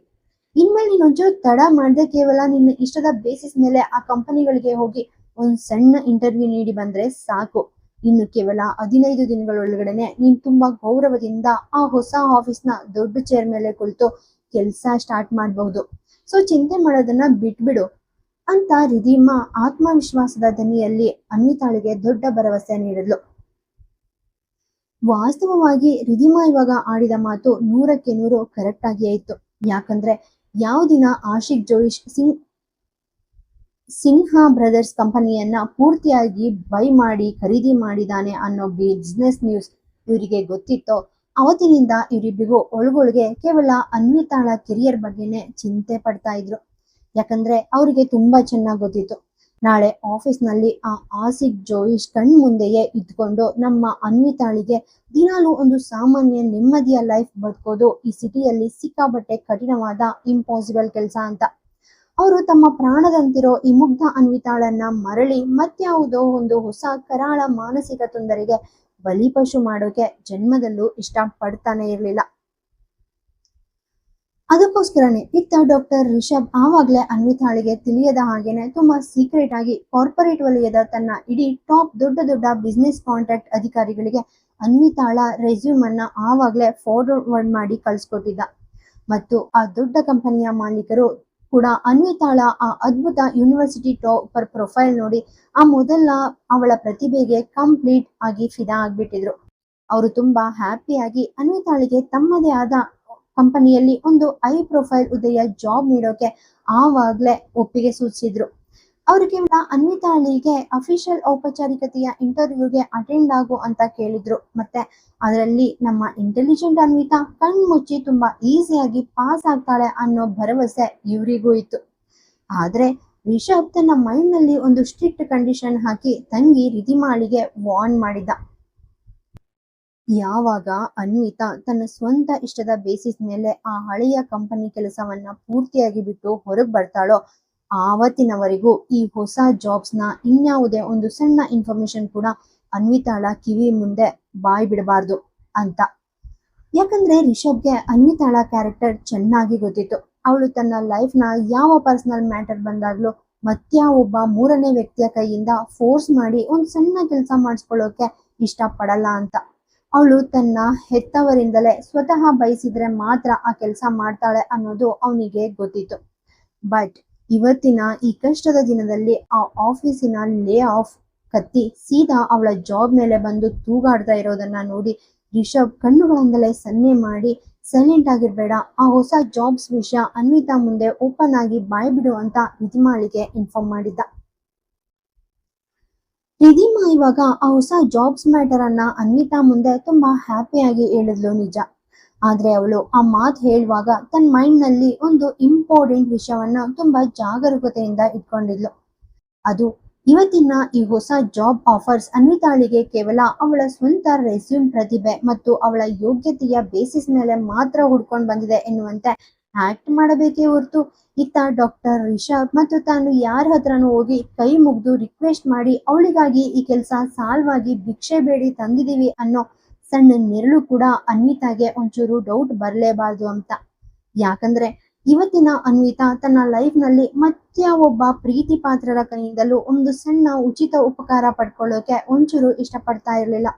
ಇನ್ಮೇಲೆ ನೀನ್ ಒಂಚೂರು ತಡ ಮಾಡದೆ ಕೇವಲ ನಿನ್ನ ಇಷ್ಟದ ಬೇಸಿಸ್ ಮೇಲೆ ಆ ಕಂಪನಿಗಳಿಗೆ ಹೋಗಿ ಒಂದ್ ಸಣ್ಣ ಇಂಟರ್ವ್ಯೂ ನೀಡಿ ಬಂದ್ರೆ ಸಾಕು. ಇನ್ನು ಕೇವಲ 15 ದಿನಗಳೊಳಗಡೆನೆ ನೀನ್ ತುಂಬಾ ಗೌರವದಿಂದ ಆ ಹೊಸ ಆಫೀಸ್ ನ ದೊಡ್ಡ ಚೇರ್ ಮೇಲೆ ಕುಳಿತು ಕೆಲ್ಸ ಸ್ಟಾರ್ಟ್ ಮಾಡಬಹುದು. ಸೊ ಚಿಂತೆ ಮಾಡೋದನ್ನ ಬಿಟ್ಬಿಡು ಅಂತ ರಿಧಿಮಾ ಆತ್ಮವಿಶ್ವಾಸದ ದನಿಯಲ್ಲಿ ಅನ್ವಿತಾಳಿಗೆ ದೊಡ್ಡ ಭರವಸೆ ನೀಡಿದ್ಲು. ವಾಸ್ತವವಾಗಿ ರಿಧಿಮಾ ಇವಾಗ ಆಡಿದ ಮಾತು 100ಕ್ಕೆ 100 ಕರೆಕ್ಟ್ ಆಗಿಯೇ ಇತ್ತು. ಯಾಕಂದ್ರೆ ಯಾವ ದಿನ ಆಶಿಕ್ ಜೋಯಿಶ್ ಸಿನ್ಹಾ ಬ್ರದರ್ಸ್ ಕಂಪನಿಯನ್ನ ಪೂರ್ತಿಯಾಗಿ ಬೈ ಮಾಡಿ ಖರೀದಿ ಮಾಡಿದಾನೆ ಅನ್ನೋ ಬಿಸ್ನೆಸ್ ನ್ಯೂಸ್ ಇವರಿಗೆ ಗೊತ್ತಿತ್ತೋ ಅವತ್ತಿನಿಂದ ಇವರಿಬ್ಬರಿಗೂ ಒಳಗೊಳಗೆ ಕೇವಲ ಅನ್ವಿತಾಳ ಕೆರಿಯರ್ ಬಗ್ಗೆನೆ ಚಿಂತೆ ಪಡ್ತಾ ಇದ್ರು. ಯಾಕಂದ್ರೆ ಅವರಿಗೆ ತುಂಬಾ ಚೆನ್ನಾಗಿ ಗೊತ್ತಿತ್ತು, ನಾಳೆ ಆಫೀಸ್ನಲ್ಲಿ ಆ ಆಶಿಕ್ ಜೋಯಿಶ್ ಕಣ್ ಮುಂದೆಯೇ ಇದ್ಕೊಂಡು ನಮ್ಮ ಅನ್ವಿತಾಳಿಗೆ ದಿನಾಲೂ ಒಂದು ಸಾಮಾನ್ಯ ನೆಮ್ಮದಿಯ ಲೈಫ್ ಬದುಕೋದು ಈ ಸಿಟಿಯಲ್ಲಿ ಸಿಕ್ಕಾಬಟ್ಟೆ ಕಠಿಣವಾದ ಇಂಪಾಸಿಬಲ್ ಕೆಲಸ ಅಂತ. ಅವರು ತಮ್ಮ ಪ್ರಾಣದಂತಿರೋ ಈ ಮುಗ್ಧ ಅನ್ವಿತಾಳನ್ನ ಮರಳಿ ಮತ್ಯಾವುದೋ ಒಂದು ಹೊಸ ಕರಾಳ ಮಾನಸಿಕ ತೊಂದರೆಗೆ ಬಲಿಪಶು ಮಾಡೋಕೆ ಜನ್ಮದಲ್ಲೂ ಇಷ್ಟ ಪಡ್ತಾನೆ ಇರ್ಲಿಲ್ಲ. ಅದಕ್ಕೋಸ್ಕರನೇ ಇತ್ತ ಡಾಕ್ಟರ್ ರಿಷಬ್ ಆವಾಗ್ಲೇ ಅನ್ವಿತಾಳಿಗೆ ತಿಳಿಯದ ಹಾಗೇನೆ ತುಂಬಾ ಸೀಕ್ರೆಟ್ ಆಗಿ ಕಾರ್ಪೊರೇಟ್ ವಲಯದ ತನ್ನ ಇಡೀ ಟಾಪ್ ದೊಡ್ಡ ದೊಡ್ಡ ಬಿಸ್ನೆಸ್ ಕಾಂಟ್ರಾಕ್ಟ್ ಅಧಿಕಾರಿಗಳಿಗೆ ಅನ್ವಿತಾಳ ರೆಸ್ಯೂಮ್ ಅನ್ನ ಆವಾಗ್ಲೇ ಫಾರ್ವರ್ಡ್ ಮಾಡಿ ಕಳ್ಸಿಕೊಟ್ಟಿದ್ದ. ಮತ್ತು ಆ ದೊಡ್ಡ ಕಂಪನಿಯ ಮಾಲೀಕರು ಕೂಡ ಅನ್ವಿತಾಳ ಆ ಅದ್ಭುತ ಯೂನಿವರ್ಸಿಟಿ ಟಾಪರ್ ಪ್ರೊಫೈಲ್ ನೋಡಿ ಆ ಮೊದಲ ಅವಳ ಪ್ರತಿಭೆಗೆ ಕಂಪ್ಲೀಟ್ ಆಗಿ ಫಿದಾ ಆಗ್ಬಿಟ್ಟಿದ್ರು. ಅವರು ತುಂಬಾ ಹ್ಯಾಪಿಯಾಗಿ ಅನ್ವಿತಾಳಿಗೆ ತಮ್ಮದೇ ಆದ ಕಂಪನಿಯಲ್ಲಿ ಒಂದು ಐ ಪ್ರೊಫೈಲ್ ಹುದ್ದೆಯ ಜಾಬ್ ನೀಡೋಕೆ ಆವಾಗ್ಲೇ ಒಪ್ಪಿಗೆ ಸೂಚಿಸಿದ್ರು. ಅವರು ಕೇವಲ ಅನ್ವಿತಾಳಿಗೆ ಅಫಿಷಿಯಲ್ ಔಪಚಾರಿಕತೆಯ ಇಂಟರ್ವ್ಯೂಗೆ ಅಟೆಂಡ್ ಆಗು ಅಂತ ಕೇಳಿದ್ರು. ಮತ್ತೆ ಅದರಲ್ಲಿ ನಮ್ಮ ಇಂಟೆಲಿಜೆಂಟ್ ಅನ್ವಿತಾ ಕಣ್ಮುಚ್ಚಿ ತುಂಬಾ ಈಸಿಯಾಗಿ ಪಾಸ್ ಆಗ್ತಾಳೆ ಅನ್ನೋ ಭರವಸೆ ಇವರಿಗೂ ಇತ್ತು. ಆದ್ರೆ ರಿಷಬ್ ತನ್ನ ಮೈಂಡ್ ನಲ್ಲಿ ಒಂದು ಸ್ಟ್ರಿಕ್ಟ್ ಕಂಡೀಷನ್ ಹಾಕಿ ತಂಗಿ ರಿಧಿಮಾಳಿಗೆ ವಾರ್ನ್ ಮಾಡಿದ್ದ. ಯಾವಾಗ ಅನ್ವಿತಾ ತನ್ನ ಸ್ವಂತ ಇಷ್ಟದ ಬೇಸಿಸ್ ಮೇಲೆ ಆ ಹಳೆಯ ಕಂಪನಿ ಕೆಲಸವನ್ನ ಪೂರ್ತಿಯಾಗಿ ಬಿಟ್ಟು ಹೊರಗೆ ಬರ್ತಾಳೋ ಆವತ್ತಿನವರೆಗೂ ಈ ಹೊಸ ಜಾಬ್ಸ್ ನ ಇನ್ಯಾವುದೇ ಒಂದು ಸಣ್ಣ ಇನ್ಫಾರ್ಮೇಶನ್ ಕೂಡ ಅನ್ವಿತಾಳ ಕಿವಿ ಮುಂದೆ ಬಾಯ್ ಬಿಡಬಾರ್ದು ಅಂತ. ಯಾಕಂದ್ರೆ ರಿಷಬ್ಗೆ ಅನ್ವಿತಾಳ ಕ್ಯಾರೆಕ್ಟರ್ ಚೆನ್ನಾಗಿ ಗೊತ್ತಿತ್ತು. ಅವಳು ತನ್ನ ಲೈಫ್ ನ ಯಾವ ಪರ್ಸನಲ್ ಮ್ಯಾಟರ್ ಬಂದಾಗ್ಲೂ ಮತ್ಯಾವೊಬ್ಬ ಮೂರನೇ ವ್ಯಕ್ತಿಯ ಕೈಯಿಂದ ಫೋರ್ಸ್ ಮಾಡಿ ಒಂದ್ ಸಣ್ಣ ಕೆಲಸ ಮಾಡಿಸ್ಕೊಳ್ಳೋಕೆ ಇಷ್ಟ ಪಡಲ್ಲ ಅಂತ. ಅವಳು ತನ್ನ ಹೆತ್ತವರಿಂದಲೇ ಸ್ವತಃ ಬಯಸಿದ್ರೆ ಮಾತ್ರ ಆ ಕೆಲಸ ಮಾಡ್ತಾಳೆ ಅನ್ನೋದು ಅವನಿಗೆ ಗೊತ್ತಿತ್ತು. ಬಟ್ ಇವತ್ತಿನ ಈ ಕಷ್ಟದ ದಿನದಲ್ಲಿ ಆ ಆಫೀಸಿನ ಲೇ ಆಫ್ ಕತ್ತಿ ಸೀದಾ ಅವಳ ಜಾಬ್ ಮೇಲೆ ಬಂದು ತೂಗಾಡ್ತಾ ಇರೋದನ್ನ ನೋಡಿ ರಿಷಬ್ ಕಣ್ಣುಗಳಿಂದಲೇ ಸನ್ನೆ ಮಾಡಿ ಸೈಲೆಂಟ್ ಆಗಿರ್ಬೇಡ, ಆ ಹೊಸ ಜಾಬ್ಸ್ ವಿಷಯ ಅನ್ವಿತಾ ಮುಂದೆ ಓಪನ್ ಆಗಿ ಬಾಯ್ ಬಿಡು ಅಂತ ರಿಧಿಮಾಳಿಗೆ ಇನ್ಫಾರ್ಮ್ ಮಾಡಿದ್ದ. ರಿಧಿಮಾ ಇವಾಗ ಆ ಹೊಸ ಜಾಬ್ಸ್ ಮ್ಯಾಟರ್ ಅನ್ನ ಅನ್ವಿತಾ ಮುಂದೆ ತುಂಬಾ ಹ್ಯಾಪಿಯಾಗಿ ಹೇಳಿದ್ಲು ನಿಜ. ಆದ್ರೆ ಅವಳು ಆ ಮಾತು ಹೇಳುವಾಗ ತನ್ನ ಮೈಂಡ್ ನಲ್ಲಿ ಒಂದು ಇಂಪಾರ್ಟೆಂಟ್ ವಿಷಯವನ್ನ ತುಂಬಾ ಜಾಗರೂಕತೆಯಿಂದ ಇಟ್ಕೊಂಡಿದ್ಲು. ಅದು ಇವತ್ತಿನ ಈ ಹೊಸ ಜಾಬ್ ಆಫರ್ಸ್ ಅನ್ವಿತಾಳಿಗೆ ಕೇವಲ ಅವಳ ಸ್ವಂತ ರೆಸ್ಯೂಮ್ ಪ್ರತಿಭೆ ಮತ್ತು ಅವಳ ಯೋಗ್ಯತೆಯ ಬೇಸಿಸ್ ಮೇಲೆ ಮಾತ್ರ ಹುಡ್ಕೊಂಡು ಬಂದಿದೆ ಎನ್ನುವಂತೆ ಆಕ್ಟ್ ಮಾಡಬೇಕೇ ಹೊರತು ಇತ್ತ ಡಾಕ್ಟರ್ ರಿಷಬ್ ಮತ್ತು ತಾನು ಯಾರ ಹತ್ರನೂ ಹೋಗಿ ಕೈ ಮುಗ್ದು ರಿಕ್ವೆಸ್ಟ್ ಮಾಡಿ ಅವಳಿಗಾಗಿ ಈ ಕೆಲಸ ಸಾಲ್ವಾಗಿ ಭಿಕ್ಷೆ ಬೇಡಿ ತಂದಿದೀವಿ ಅನ್ನೋ ಸಣ್ಣ ನೆರಳು ಕೂಡ ಅನ್ವಿತಾಗೆ ಒಂಚೂರು ಡೌಟ್ ಬರಲೇಬಾರ್ದು ಅಂತ. ಯಾಕಂದ್ರೆ ಇವತ್ತಿನ ಅನ್ವಿತಾ ತನ್ನ ಲೈಫ್ ನಲ್ಲಿ ಒಬ್ಬ ಪ್ರೀತಿ ಪಾತ್ರರ ಕೈಯಿಂದಲೂ ಒಂದು ಸಣ್ಣ ಉಚಿತ ಉಪಕಾರ ಪಡ್ಕೊಳ್ಳೋಕೆ ಒಂಚೂರು ಇಷ್ಟಪಡ್ತಾ ಇರ್ಲಿಲ್ಲ.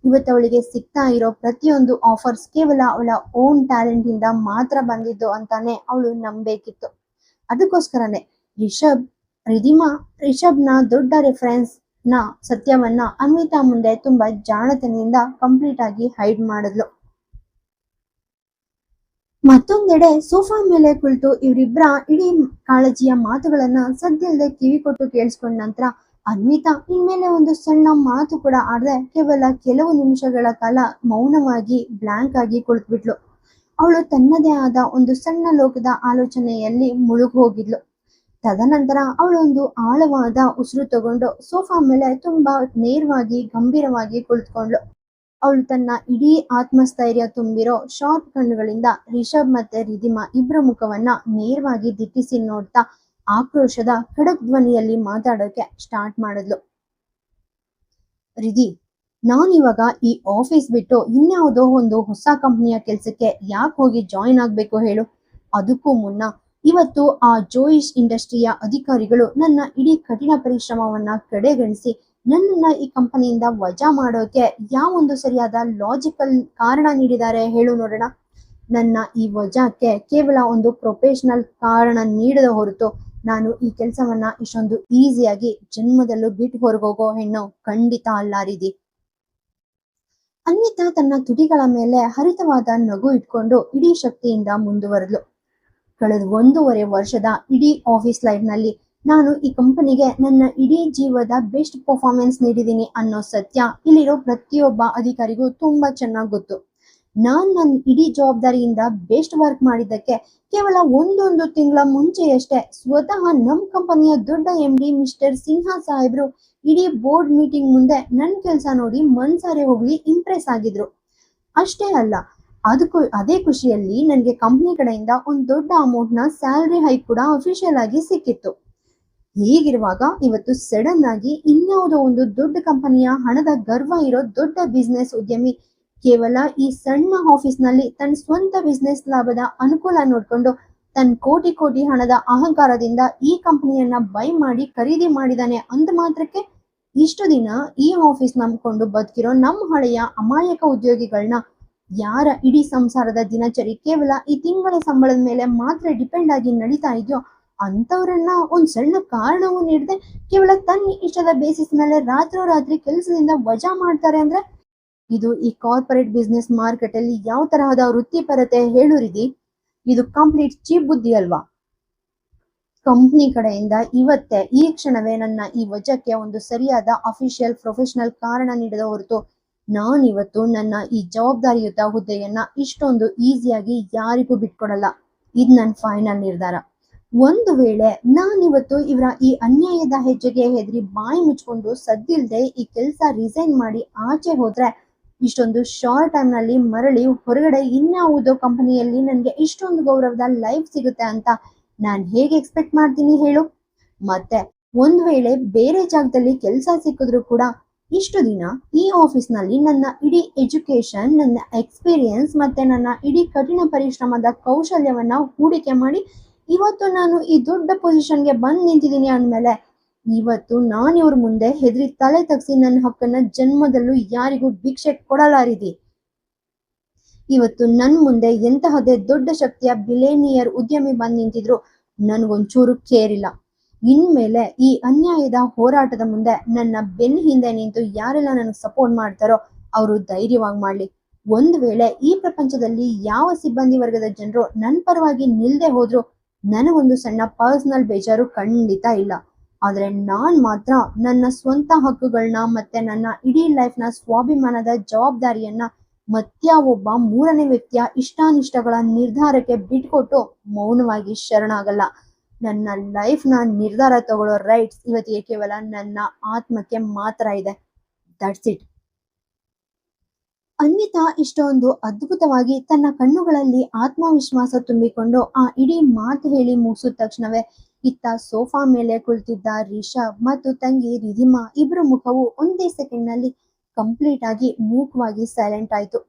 ಇವತ್ತು ಅವಳಿಗೆ ಸಿಗ್ತಾ ಇರೋ ಪ್ರತಿಯೊಂದು ಆಫರ್ಸ್ ಕೇವಲ ಅವಳ ಓನ್ ಟ್ಯಾಲೆಂಟ್ ಇಂದ ಮಾತ್ರ ಬಂದಿದ್ದು ಅಂತಾನೆ ಅವಳು ನಂಬೇಕಿತ್ತು. ಅದಕ್ಕೋಸ್ಕರನೇ ರಿಷಬ್ನ ದೊಡ್ಡ ರೆಫರೆನ್ಸ್ ನ ಸತ್ಯವನ್ನ ಅನ್ವಿತಾ ಮುಂದೆ ತುಂಬಾ ಜಾಣತನದಿಂದ ಕಂಪ್ಲೀಟ್ ಆಗಿ ಹೈಡ್ ಮಾಡಿದ್ಲು. ಮತ್ತೊಂದೆಡೆ ಸೋಫಾ ಮೇಲೆ ಕುಳಿತು ಇವರಿಬ್ಬರ ಇಡೀ ಕಾಳಜಿಯ ಮಾತುಗಳನ್ನ ಸದ್ಯಲ್ಲದೆ ಕಿವಿ ಕೊಟ್ಟು ಕೇಳಿಸ್ಕೊಂಡ ನಂತರ ಅನ್ವಿತಾ ಇನ್ಮೇಲೆ ಒಂದು ಸಣ್ಣ ಮಾತು ಕೂಡ ಆಡದೆ ಕೇವಲ ಕೆಲವು ನಿಮಿಷಗಳ ಕಾಲ ಮೌನವಾಗಿ ಬ್ಲಾಂಕ್ ಆಗಿ ಕುಳಿತುಬಿಟ್ಲು. ಅವಳು ತನ್ನದೇ ಆದ ಒಂದು ಸಣ್ಣ ಲೋಕದ ಆಲೋಚನೆಯಲ್ಲಿ ಮುಳುಗಿ ಹೋಗಿದ್ಲು. ತದನಂತರ ಅವಳು ಒಂದು ಆಳವಾದ ಉಸಿರು ತಗೊಂಡು ಸೋಫಾ ಮೇಲೆ ತುಂಬಾ ನೇರವಾಗಿ ಗಂಭೀರವಾಗಿ ಕುಳಿತುಕೊಂಡ್ಳು. ಅವಳು ತನ್ನ ಇಡೀ ಆತ್ಮಸ್ಥೈರ್ಯ ತುಂಬಿರೋ ಶಾರ್ಪ್ ಕಣ್ಣುಗಳಿಂದ ರಿಷಬ್ ಮತ್ತೆ ರಿಧಿಮಾ ಇಬ್ರ ಮುಖವನ್ನ ನೇರವಾಗಿ ದಿಟ್ಟಿಸಿ ನೋಡ್ತಾ ಆಕ್ರೋಶದ ಖಡಕ್ ಧ್ವನಿಯಲ್ಲಿ ಮಾತಾಡೋಕೆ ಸ್ಟಾರ್ಟ್ ಮಾಡಿದ್ಲು. ರಿಧಿ, ನಾನಿವಾಗ ಈ ಆಫೀಸ್ ಬಿಟ್ಟು ಇನ್ಯಾವುದೋ ಒಂದು ಹೊಸ ಕಂಪ್ನಿಯ ಕೆಲ್ಸಕ್ಕೆ ಯಾಕೆ ಹೋಗಿ ಜಾಯಿನ್ ಆಗ್ಬೇಕು ಹೇಳು? ಅದಕ್ಕೂ ಮುನ್ನ ಇವತ್ತು ಆ ಜೋಯಿಶ್ ಇಂಡಸ್ಟ್ರಿಯ ಅಧಿಕಾರಿಗಳು ನನ್ನ ಇಡೀ ಕಠಿಣ ಪರಿಶ್ರಮವನ್ನ ಕಡೆಗಣಿಸಿ ನನ್ನನ್ನ ಈ ಕಂಪನಿಯಿಂದ ವಜಾ ಮಾಡೋಕೆ ಯಾವೊಂದು ಸರಿಯಾದ ಲಾಜಿಕಲ್ ಕಾರಣ ನೀಡಿದ್ದಾರೆ ಹೇಳು ನೋಡೋಣ. ನನ್ನ ಈ ವಜಾಕ್ಕೆ ಕೇವಲ ಒಂದು ಪ್ರೊಫೆಷನಲ್ ಕಾರಣ ನೀಡದ ಹೊರತು ನಾನು ಈ ಕೆಲಸವನ್ನ ಇಷ್ಟೊಂದು ಈಸಿಯಾಗಿ ಜನ್ಮದಲ್ಲೂ ಬಿಟ್ಟು ಹೊರಗೋಗೋ ಹೆಣ್ಣು ಖಂಡಿತ ಅಲ್ಲ ರಿಧಿ. ಅನ್ವಿತಾ ತನ್ನ ತುಟಿಗಳ ಮೇಲೆ ಹರಿತವಾದ ನಗು ಇಟ್ಕೊಂಡು ಇಡೀ ಶಕ್ತಿಯಿಂದ ಮುಂದುವರೆದ್ಲು. ಕಳೆದ 1.5 ವರ್ಷದ ಇಡೀ ಆಫೀಸ್ ಲೈಫ್ ನಲ್ಲಿ ನಾನು ಈ ಕಂಪನಿಗೆ ನನ್ನ ಇಡೀ ಜೀವದ ಬೆಸ್ಟ್ ಪರ್ಫಾರ್ಮೆನ್ಸ್ ನೀಡಿದ್ದೀನಿ ಅನ್ನೋ ಸತ್ಯ ಇಲ್ಲಿರೋ ಪ್ರತಿಯೊಬ್ಬ ಅಧಿಕಾರಿಗೂ ತುಂಬಾ ಚೆನ್ನಾಗಿ ಗೊತ್ತು. ನನ್ನ ಇಡೀ ಜವಾಬ್ದಾರಿಯಿಂದ ಬೆಸ್ಟ್ ವರ್ಕ್ ಮಾಡಿದ್ದಕ್ಕೆ ಕೇವಲ ಒಂದೊಂದು ತಿಂಗಳ ಮುಂಚೆಯಷ್ಟೇ ಸ್ವತಃ ನಮ್ಮ ಕಂಪನಿಯ ದೊಡ್ಡ MD ಮಿಸ್ಟರ್ ಸಿನ್ಹಾ ಸಾಹೇಬ್ರು ಇಡೀ ಬೋರ್ಡ್ ಮೀಟಿಂಗ್ ಮುಂದೆ ನನ್ನ ಕೆಲಸ ನೋಡಿ ಮನ್ಸಾರೆ ಹೋಗ್ಲಿ ಇಂಪ್ರೆಸ್ ಆಗಿದ್ರು. ಅಷ್ಟೇ ಅಲ್ಲ, ಅದೇ ಖುಷಿಯಲ್ಲಿ ನನಗೆ ಕಂಪನಿ ಕಡೆಯಿಂದ ಒಂದು ದೊಡ್ಡ ಅಮೌಂಟ್ ನ ಸ್ಯಾಲರಿ ಹೈಕ್ ಕೂಡ ಅಫಿಷಿಯಲ್ ಆಗಿ ಸಿಕ್ಕಿತ್ತು. ಹೀಗಿರುವಾಗ ಇವತ್ತು ಸಡನ್ ಆಗಿ ಇನ್ಯಾವುದೋ ಒಂದು ದೊಡ್ಡ ಕಂಪನಿಯ ಹಣದ ಗರ್ವ ಇರೋ ದೊಡ್ಡ ಬಿಸ್ನೆಸ್ ಉದ್ಯಮಿ ಕೇವಲ ಈ ಸಣ್ಣ ಆಫೀಸ್ ನಲ್ಲಿ ತನ್ನ ಸ್ವಂತ ಬಿಸ್ನೆಸ್ ಲಾಭದ ಅನುಕೂಲ ನೋಡ್ಕೊಂಡು ತನ್ನ ಕೋಟಿ ಕೋಟಿ ಹಣದ ಅಹಂಕಾರದಿಂದ ಈ ಕಂಪನಿಯನ್ನ ಬೈ ಮಾಡಿ ಖರೀದಿ ಮಾಡಿದಾನೆ ಅಂದ ಮಾತ್ರಕ್ಕೆ ಇಷ್ಟು ದಿನ ಈ ಆಫೀಸ್ ನಂಬ್ಕೊಂಡು ಬದುಕಿರೋ ನಮ್ಮ ಹಳೆಯ ಅಮಾಯಕ ಉದ್ಯೋಗಿಗಳನ್ನ, ಯಾರ ಇಡೀ ಸಂಸಾರದ ದಿನಚರಿ ಕೇವಲ ಈ ತಿಂಗಳ ಸಂಬಳದ ಮೇಲೆ ಮಾತ್ರ ಡಿಪೆಂಡ್ ಆಗಿ ನಡೀತಾ ಇದೆಯೋ ಅಂತವ್ರನ್ನ ಒಂದ್ ಸಣ್ಣ ಕಾರಣವೂ ನೀಡದೆ ಕೇವಲ ತನ್ನ ಇಷ್ಟದ ಬೇಸಿಸ್ ಮೇಲೆ ರಾತ್ರೋರಾತ್ರಿ ಕೆಲಸದಿಂದ ವಜಾ ಮಾಡ್ತಾರೆ ಅಂದ್ರೆ ಇದು ಈ ಕಾರ್ಪೊರೇಟ್ ಬಿಸ್ನೆಸ್ ಮಾರ್ಕೆಟ್ ಅಲ್ಲಿ ಯಾವ ತರಹದ ವೃತ್ತಿಪರತೆ ಹೇಳು ರಿಧಿ? ಇದು ಕಂಪ್ಲೀಟ್ ಚೀಪ್ ಬುದ್ಧಿ ಅಲ್ವಾ? ಕಂಪ್ನಿ ಕಡೆಯಿಂದ ಇವತ್ತೇ ಈ ಕ್ಷಣವೇ ನನ್ನ ಈ ವಜಾಕ್ಕೆ ಒಂದು ಸರಿಯಾದ ಅಫಿಷಿಯಲ್ ಪ್ರೊಫೆಷನಲ್ ಕಾರಣ ನೀಡದ ಹೊರತು ನಾನಿವತ್ತು ನನ್ನ ಈ ಜವಾಬ್ದಾರಿಯುತ ಹುದ್ದೆಯನ್ನ ಇಷ್ಟೊಂದು ಈಸಿಯಾಗಿ ಯಾರಿಗೂ ಬಿಟ್ಕೊಡಲ್ಲ. ಇದು ನನ್ನ ಫೈನಲ್ ನಿರ್ಧಾರ. ಒಂದು ವೇಳೆ ನಾನಿವತ್ತು ಇವರ ಈ ಅನ್ಯಾಯದ ಹೆಜ್ಜೆಗೆ ಹೆದರಿ ಬಾಯಿ ಮುಚ್ಕೊಂಡು ಸದ್ದಿಲ್ದೆ ಈ ಕೆಲಸ ರಿಸೈನ್ ಮಾಡಿ ಆಚೆ ಹೋದ್ರೆ ಇಷ್ಟೊಂದು ಶಾರ್ಟ್ ಟೈಮ್ ನಲ್ಲಿ ಮರಳಿ ಹೊರಗಡೆ ಇನ್ಯಾವುದೋ ಕಂಪನಿಯಲ್ಲಿ ನನಗೆ ಇಷ್ಟೊಂದು ಗೌರವದ ಲೈಫ್ ಸಿಗುತ್ತೆ ಅಂತ ನಾನು ಹೇಗೆ ಎಕ್ಸ್ಪೆಕ್ಟ್ ಮಾಡ್ತೀನಿ ಹೇಳು? ಮತ್ತೆ ಒಂದ್ ವೇಳೆ ಬೇರೆ ಜಾಗದಲ್ಲಿ ಕೆಲಸ ಸಿಕ್ಕಿದ್ರು ಕೂಡ ಇಷ್ಟು ದಿನ ಈ ಆಫೀಸ್ ನಲ್ಲಿ ನನ್ನ ಇಡೀ ಎಜುಕೇಶನ್, ನನ್ನ ಎಕ್ಸ್ಪೀರಿಯನ್ಸ್ ಮತ್ತೆ ನನ್ನ ಇಡೀ ಕಠಿಣ ಪರಿಶ್ರಮದ ಕೌಶಲ್ಯವನ್ನ ಹೂಡಿಕೆ ಮಾಡಿ ಇವತ್ತು ನಾನು ಈ ದೊಡ್ಡ ಪೊಸಿಷನ್ಗೆ ಬಂದ್ ನಿಂತಿದ್ದೀನಿ ಅಂದ್ಮೇಲೆ ಇವತ್ತು ನಾನು ಇವ್ರ ಮುಂದೆ ಹೆದರಿ ತಲೆ ತಗ್ಸಿ ನನ್ನ ಹಕ್ಕನ್ನ ಜನ್ಮದಲ್ಲೂ ಯಾರಿಗೂ ಭಿಕ್ಷೆ ಕೊಡಲಾರಿದಿ. ಇವತ್ತು ನನ್ ಮುಂದೆ ಎಂತಹದೇ ದೊಡ್ಡ ಶಕ್ತಿಯ ಬಿಲೇನಿಯರ್ ಉದ್ಯಮಿ ಬಂದ್ ನಿಂತಿದ್ರು ನನ್ಗೊಂಚೂರು ಕೇರಿಲ್ಲ. ಇನ್ಮೇಲೆ ಈ ಅನ್ಯಾಯದ ಹೋರಾಟದ ಮುಂದೆ ನನ್ನ ಬೆನ್ನ ಹಿಂದೆ ನಿಂತು ಯಾರೆಲ್ಲ ನನಗೆ ಸಪೋರ್ಟ್ ಮಾಡ್ತಾರೋ ಅವರು ಧೈರ್ಯವಾಗಿ ಮಾಡ್ಲಿ. ಒಂದ್ ವೇಳೆ ಈ ಪ್ರಪಂಚದಲ್ಲಿ ಯಾವ ಸಿಬ್ಬಂದಿ ವರ್ಗದ ಜನರು ನನ್ನ ಪರವಾಗಿ ನಿಲ್ದೆ ಹೋದ್ರು ನನಗೊಂದು ಸಣ್ಣ ಪರ್ಸನಲ್ ಬೇಜಾರು ಖಂಡಿತ ಇಲ್ಲ. ಆದ್ರೆ ನಾನ್ ಮಾತ್ರ ನನ್ನ ಸ್ವಂತ ಹಕ್ಕುಗಳನ್ನ ಮತ್ತೆ ನನ್ನ ಇಡೀ ಲೈಫ್ನ ಸ್ವಾಭಿಮಾನದ ಜವಾಬ್ದಾರಿಯನ್ನ ಒಬ್ಬ ಮೂರನೇ ವ್ಯಕ್ತಿಯ ಇಷ್ಟಾನಿಷ್ಟಗಳ ನಿರ್ಧಾರಕ್ಕೆ ಬಿಟ್ಕೊಟ್ಟು ಮೌನವಾಗಿ ಶರಣಾಗಲ್ಲ. ನನ್ನ ಲೈಫ್ನ ನಿರ್ಧಾರ ತಗೊಳ್ಳೋ ರೈಟ್ಸ್ ಇವತ್ತಿಗೆ ಕೇವಲ ನನ್ನ ಆತ್ಮಕ್ಕೆ ಮಾತ್ರ ಇದೆ. That's it. ಅನ್ವಿತಾ ಇಷ್ಟೊಂದು ಅದ್ಭುತವಾಗಿ ತನ್ನ ಕಣ್ಣುಗಳಲ್ಲಿ ಆತ್ಮವಿಶ್ವಾಸ ತುಂಬಿಕೊಂಡು ಆ ಇಡೀ ಮಾತು ಹೇಳಿ ಮುಗಿಸಿದ ತಕ್ಷಣವೇ ಇತ್ತ ಸೋಫಾ ಮೇಲೆ ಕುಳಿತಿದ್ದ ರಿಷಬ್ ಮತ್ತು ತಂಗಿ ರಿಧಿಮಾ ಇಬ್ಬರ ಮುಖವು ಒಂದೇ ಸೆಕೆಂಡ್ ನಲ್ಲಿ ಕಂಪ್ಲೀಟ್ ಆಗಿ ಮೂಕವಾಗಿ ಸೈಲೆಂಟ್ ಆಯ್ತು.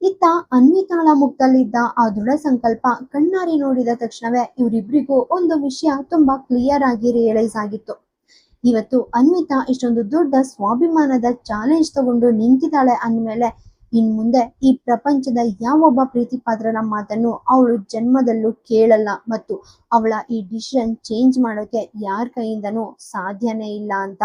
ಇತ್ತ ಅನ್ವಿತಾಳ ಮುಖದಲ್ಲಿದ್ದ ಆ ದೃಢ ಸಂಕಲ್ಪ ಕಣ್ಣಾರಿ ನೋಡಿದ ತಕ್ಷಣವೇ ಇವರಿಬ್ರಿಗೂ ಒಂದು ವಿಷಯ ತುಂಬಾ ಕ್ಲಿಯರ್ ಆಗಿ ರಿಯಲೈಸ್ ಆಗಿತ್ತು. ಇವತ್ತು ಅನ್ವಿತಾ ಇಷ್ಟೊಂದು ದೊಡ್ಡ ಸ್ವಾಭಿಮಾನದ ಚಾಲೆಂಜ್ ತಗೊಂಡು ನಿಂತಿದ್ದಾಳೆ ಅಂದ್ಮೇಲೆ ಇನ್ ಮುಂದೆ ಈ ಪ್ರಪಂಚದ ಯಾವೊಬ್ಬ ಪ್ರೀತಿ ಪಾತ್ರರ ಮಾತನ್ನು ಅವಳು ಜನ್ಮದಲ್ಲೂ ಕೇಳಲ್ಲ ಮತ್ತು ಅವಳ ಈ ಡಿಸಿಷನ್ ಚೇಂಜ್ ಮಾಡೋಕೆ ಯಾರ ಕೈಯಿಂದನೂ ಸಾಧ್ಯನೇ ಇಲ್ಲ ಅಂತ.